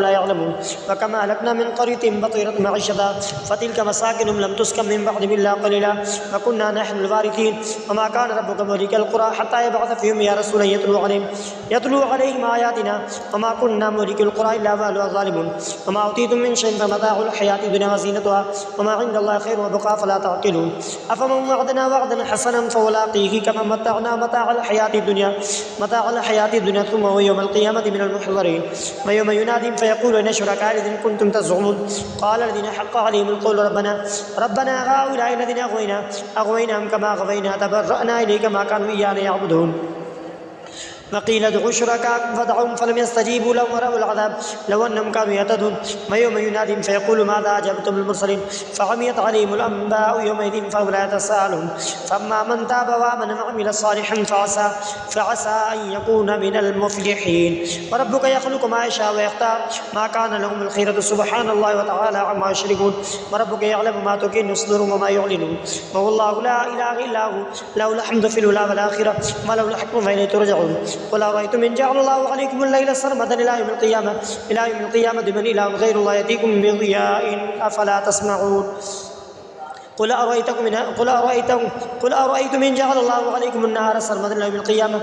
لا يعلمون وكما أهلكنا من قرية بطيرت معيشتها فتلك مساكنهم لم تسكن من بعدهم إلا قليلا وكنا نحن الوارثين وما كان ربك مهلك القرى حتى يبعث فيهم يا رسول يتلو عليهم آياتنا وما كنا مهلك القرى إلا وأهلها ظالمون وما أوتيتم من شيء فمتاع الحياة الدنيا وزينتها وما عند الله خير وبقى فلا تعقلون أفمن وعدنا وعدا حسنا فولاقيه كمن متعنا متاع الحياة الدنيا ثم هو يوم القيامة من المحضرين ويوم ينادي فيقول إن شركائي الذين كنتم تزعمون قال الذين حق عليهم القول ربنا هؤلاء الذين أغويناهم كما أغوينا تبرأنا إليك ما كانوا إيانا يعبدون وقيل ادعوا شركاءكم فدعوهم فلم يستجيبوا لهم ورأوا العذاب لو أنهم كانوا يهتدون ويوم يناديهم فيقول ماذا أجبتم المرسلين فعميت عليهم الأنباء يومئذ فهم لا يتساءلون فأما من تاب وآمن وعمل صالحا فعسى أن يكون من المفلحين وربك يخلق ما يشاء ويختار ما كان لهم الخيرة سبحان الله وتعالى عما يشركون وربك يعلم ما تكن صدورهم وما يعلنون وهو الله لا إله إلا هو له الحمد في الأولى والآخرة وله الحكم فإليه ترجعون قل أرأيتم إن جعل الله عليكم الليل سرمدا إلى يوم القيامة من إله غير الله يأتيكم بضياء أفلا تسمعون قل أرأيتم إن جعل الله عليكم النهار سرمدا إلى يوم القيامة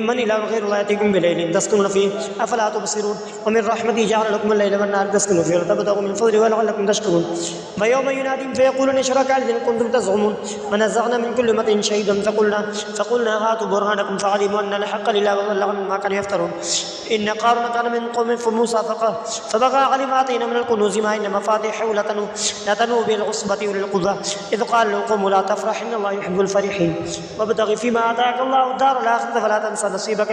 من إله غير الله يأتيكم بليل تسكنون فيه أفلا تبصرون ومن رحمته جعل لكم الليل والنهار تسكنوا فيه وتبتغوا من فضله ولعلكم تشكرون ويوم يناديهم فيقول إن شركائي الذين كنتم تزعمون ونزعنا من كل أمة شهيدا فقلنا هاتوا برهانكم فعلموا أن الحق لله وضل عنهم ما كانوا يفترون إن قارون كان من قوم موسى فبغى على ما آتينا من الكنوز ما إن مفاتيحه لتنوء بالعصبة أولي القوة إذ قال له قوم لا تفرح إن الله يحب الفرحين وابتغ فيما آتاك الله الدار الآخرة فلا تنسى نصيبك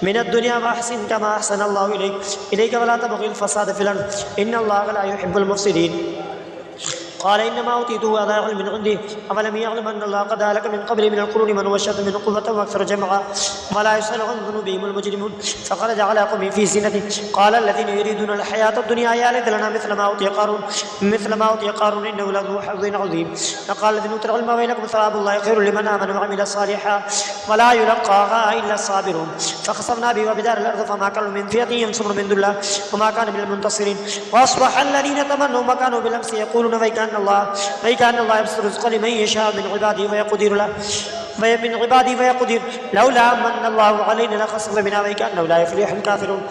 من الدنيا وأحسن كما أحسن الله إليك ولا تبغي الفساد في الأرض إن الله لا يحب المفسدين قال إنما أوتيته على علم عندي أفلم يعلم أن الله قد أهلك من قبل من القرون من هو أشد منه قوة وأكثر جمعا ولا يسأل عن ذنوبهم المجرمون فخرج على قومه في زينته قال الذين يريدون الحياة الدنيا يا ليت لنا مثل ما أوتي قارون إنه لذو حظ عظيم فقال الذين أوتوا العلم ويلكم ثواب الله خير لمن آمن وعمل صالحا ولا يلقاها إلا الصابرون فخسفنا به وبدار الأرض فما كانوا من فئة ينصرون من دون الله وما كان من المنتصرين وأصبح الذين تمنوا مكانه بالأمس يقولون ويكان الله يبسط الرزق لمن يشاء من عباده فيقدر لولا من الله علينا لخسف بنا ويكأنه لا يفلح الكافرون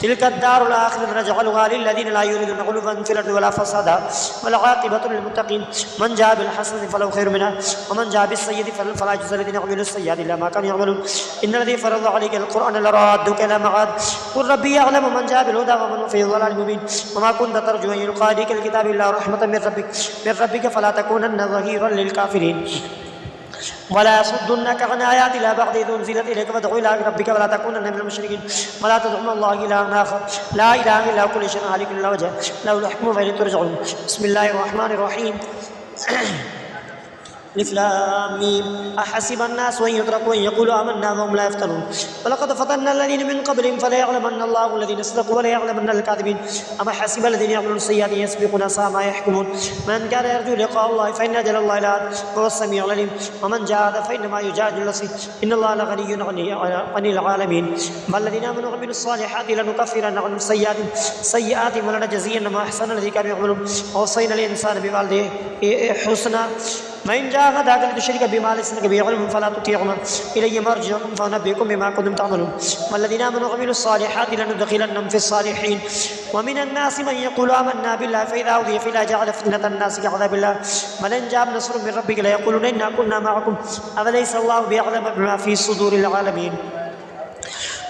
تلك الدار الآخرة نجعلها للذين لا يريدون علوا في الأرض ولا فسادا والعاقبة للمتقين من جاء بالحسنة فله خير منها ومن جاء بالسيئة فلا يجزى الذين يعملون السيئات إلا ما كانوا يعملون إن الذي فرض عليك القرآن لرادك إلى معاد قل ربي يعلم من جاء بالهدى ومن في ضلال مبين وما كنت ترجو أن يلقى إليك الكتاب إلا رحمة من ربك فلا تكونن ظهيرا للكافرين ولا يصدنك عن آيات الله بعد إذ أنزلت إليك فادع إلى ربك ولا تكونن من المشركين ولا تدع مع الله إلها آخر لا إله إلا هو كل شيء هالك إلا وجهه له الحكم فإليه ترجعون بسم الله الرحمن الرحيم ألف لام ميم أحسب الناس أن يتركوا أن يقولوا آمنا وهم لا يفتنون ولقد فتنا الذين من قبلهم فليعلمن الله الذين صدقوا وليعلمن الكاذبين أما حسب الذين يعملون السيئات يسبقون ساء ما يحكمون من كان يرجو لقاء الله فإن أجل الله لآت وهو السميع العليم ومن جاهد فإنما يجاهد لنفسه إن الله لغني عن العالمين والذين آمنوا وعملوا الصالحات لنكفرن عنهم سيئاتهم ولنجزينهم أحسن الذي كانوا يعملون ووصينا الإنسان بوالديه حسنا وإن جاهداك لتشرك بما ليس لك به علم فلا تطيعهما إلي مرجعكم فأنبئكم بما كنتم تعملون والذين آمنوا وعملوا الصالحات لندخلنهم في الصالحين ومن الناس من يقول آمنا بالله فإذا أوذي فلا جعل فتنة الناس كعذاب الله ولن جاء نصر من ربك ليقولون إنا كنا معكم أفليس الله بيعلم بما في صدور العالمين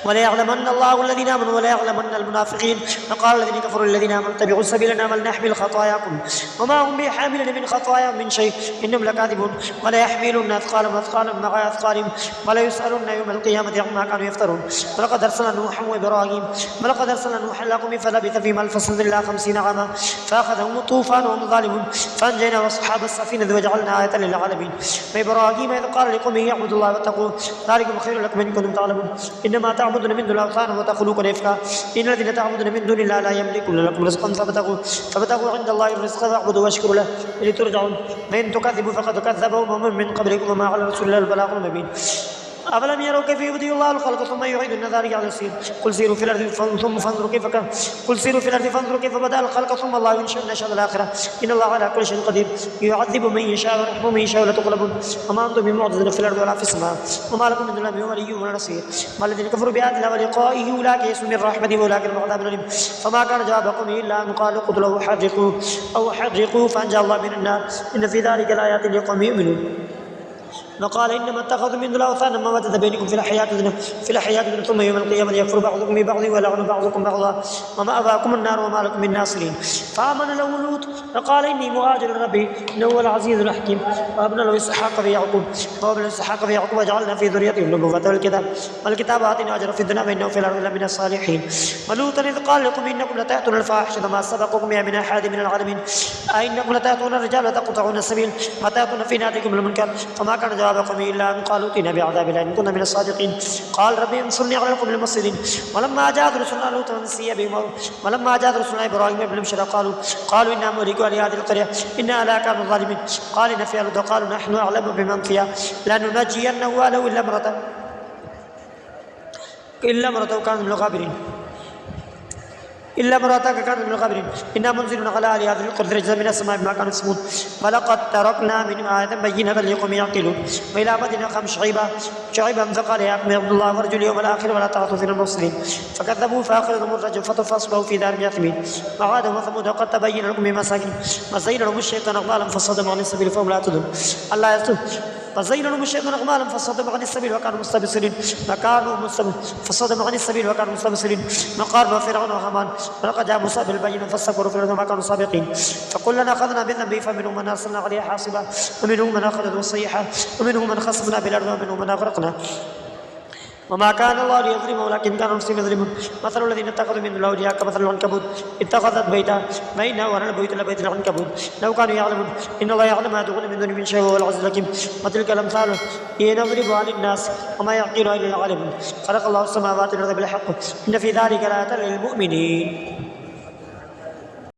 وليعلمن الله الذين آمنوا وليعلمن المنافقين وقال الذين كفروا الذين آمنوا اتبعوا سبيلنا ولنحمل خطاياكم وما هم بحاملين من خطاياهم من شيء إنهم لكاذبون ولا يحملون أثقالهم مع أثقالهم ولا يسألون يوم القيامة عما كانوا يفترون ولقد أرسلنا نوحا وإبراهيم ولقد أرسلنا نوحا لقومه فلبث فيهم ألف سنة إلا 50 عاما فأخذهم الطوفان وهم ظالمون فأنجينا وأصحاب السفينة وجعلنا آية للعالمين وإبراهيم إذ قال لقومه اعبدوا الله واتقوه ذلكم خير لكم إن كنتم تعلمون إنما تعبدون تعبدون من دون الأوثان وتخلقون إفكا إن الذين تعبدون من دون الله لا يملكون لكم رزقا فابتغوا عند الله الرزق واعبدوا واشكروا له إليه ترجعون وإن تكذبوا فقد كذب أمم من قبلكم وما على رسول الله البلاغ المبين أفلم يروا كيف يبدئ الله الخلق ثم يعيد أن ذلك على يسير قل سيروا في الأرض ثم فانظروا كيف كان قل سيروا في الأرض فانظروا كيف بدأ الخلق ثم الله ينشئ النشأة الآخرة إن الله على كل شيء قدير يعذب من يشاء ويرحم من يشاء ولا تغلبون وما أنتم بمعجزين في الأرض ولا في السماء وما لكم من دون الله ولي ولا نصير ما الذين كفروا بآيات الله ولقائه أولئك يئسوا من رحمته وأولئك لهم عذاب أليم فما كان جواب قومه إلا أن قالوا اقتلوه أو حرقوه فأنجى الله من النار إن في ذلك لآيات لقوم يؤمنون وقال إنما اتخذوا من دون الأوثان ما وجد بينكم في الحياة الدنيا ثم يوم القيامة يكفر بعضكم ببعض ويلعن بعضكم بعضا ومأواكم النار وما لكم من ناصرين فآمن له لوط فقال إني مهاجر ربي إنه هو العزيز الحكيم وهبنا له إسحاق في يعقوب وجعلنا في ذريته النبوة والكتاب آتيناه أجره في الدنيا وإنه في الآخرة لمن الصالحين ولوطا إذ قال لكم إنكم لتأتون الفاحشة ما سبقكم بها من أحد من العالمين أئنكم لتأتون الرجال وتقطعون السبيل وتأتون في ناديكم المنكر فما كان جواب قومه إلا أن قالوا ائتنا بعذاب الله إن كنا من الصادقين قال ربي انصرني على القوم المفسدين ولما جاءت رسلنا لوطا سيء بهم ولما جاءت رسلنا إبراهيم بالبشرى قالوا إنا مهلكوا أهل هذه القرية إن أهلها كانوا ظالمين قال إن فيها لوطا قالوا نحن أعلم بمن فيها لننجينه وأهله إلا امرأته كانت من الغابرين إلا امرأتك كانت من الغابرين إنا منزلون على أهل هذه القرية رجزا من السماء بما كانوا يكسبون ولقد تركنا منهم آية بينة لقوم يعقلون وإلى مدينة أخاهم شعيبا فقال يا قوم اعبدوا الله وارجوا اليوم الآخر ولا تعثوا في المفسدين فكذبوا فأخذهم الرجل فأصبحوا في دار جاثمين وعاد وثمود وقد تبين لكم من مساكن وزين لهم الشيطان أغلالا فصدهم عن السبيل فهم لا يهتدون الله يستر فزين لهم الشيطان أغلالا فصدهم عن السبيل وكانوا مستبصرين فصدهم عن السبيل وكانوا مستبصرين وقارن وفرعون وهامان ولقد جاء موسى بالبينة فاستكبروا في الأرض وما كانوا سابقين فكلنا أخذنا بذنبه فمنهم من أرسلنا عليه حاصبا ومنهم من أخذته الصيحة ومنهم من خسفنا بالأرض ومنهم من أغرقنا وما كان الله ليظلمهم ولكن كانوا أنفسهم يظلمون مثل الذين اتخذوا من دون الله أولياء كمثل العنكبوت اتخذت بيتا فإن أوهن البيوت لبيت العنكبوت لو كانوا يعلمون إن الله يعلم ما تغني من دون من شيء وهو العزيز الحكيم وتلك الأمثال نضربها للناس وما يعقلها إلا العالمون خلق الله السماوات والأرض بالحق إن في ذلك لآيات للمؤمنين